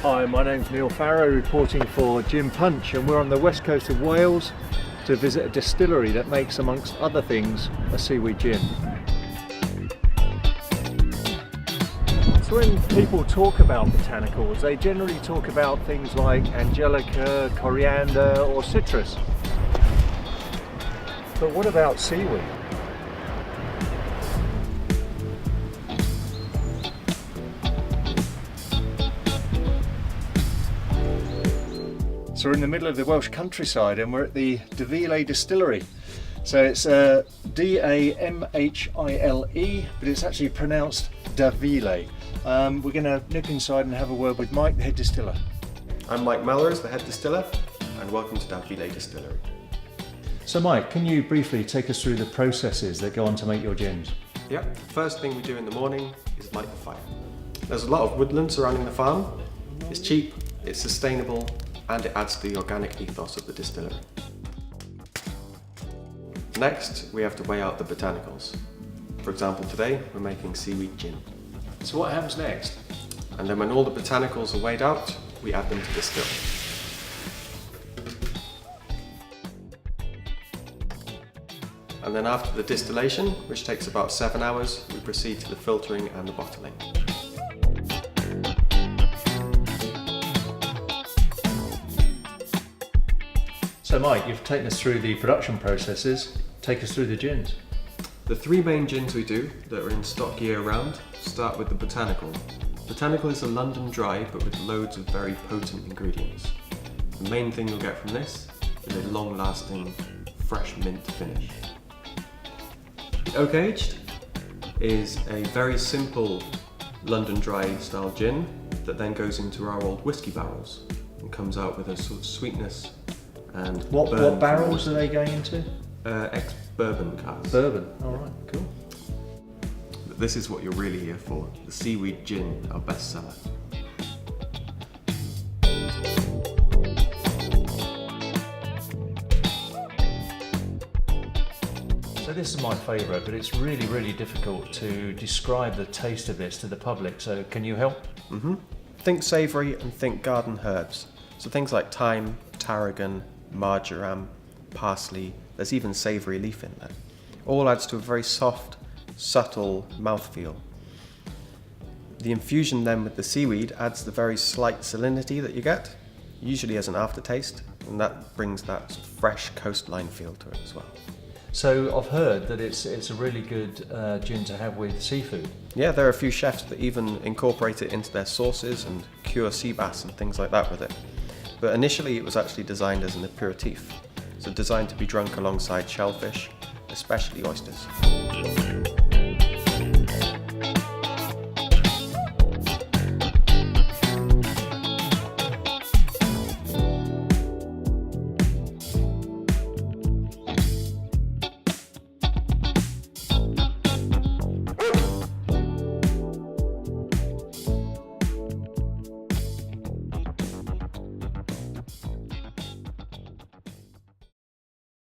Hi, my name's Neil Farrow, reporting for GinPunch, and we're on the west coast of Wales to visit a distillery that makes, amongst other things, a seaweed gin. So when people talk about botanicals, they generally talk about things like angelica, coriander or citrus. But what about seaweed? So we're in the middle of the Welsh countryside and we're at the Mhile Distillery. So it's D-A-M-H-I-L-E, but it's actually pronounced Davile. We're going to nip inside and have a word with Mike, the head distiller. I'm Mike Melrose, the head distiller, and welcome to Mhile Distillery. So Mike, can you briefly take us through the processes that go on to make your gins? Yeah, the first thing we do in the morning is light the fire. There's a lot of woodland surrounding the farm. It's cheap, it's sustainable, and it adds to the organic ethos of the distillery. Next, we have to weigh out the botanicals. For example, today we're making seaweed gin. So what happens next? And then when all the botanicals are weighed out, we add them to distill. And then after the distillation, which takes about 7 hours, we proceed to the filtering and the bottling. So Mike, you've taken us through the production processes. Take us through the gins. The three main gins we do that are in stock year round start with the botanical. Botanical is a London dry but with loads of very potent ingredients. The main thing you'll get from this is a long-lasting fresh mint finish. The oak aged is a very simple London dry style gin that then goes into our old whiskey barrels and comes out with a sort of sweetness and what barrels are they going into? Ex-bourbon casks. Bourbon, alright, cool. This is what you're really here for, the seaweed gin, our best seller. So this is my favourite, but it's really, really difficult to describe the taste of this to the public, so can you help? Think savoury and think garden herbs. So things like thyme, tarragon, marjoram, parsley, there's even savoury leaf in there. All adds to a very soft, subtle mouthfeel. The infusion then with the seaweed adds the very slight salinity that you get, usually as an aftertaste, and that brings that fresh coastline feel to it as well. So I've heard that it's a really good gin to have with seafood. Yeah, there are a few chefs that even incorporate it into their sauces and cure sea bass and things like that with it. But initially it was actually designed as an aperitif, so designed to be drunk alongside shellfish, especially oysters.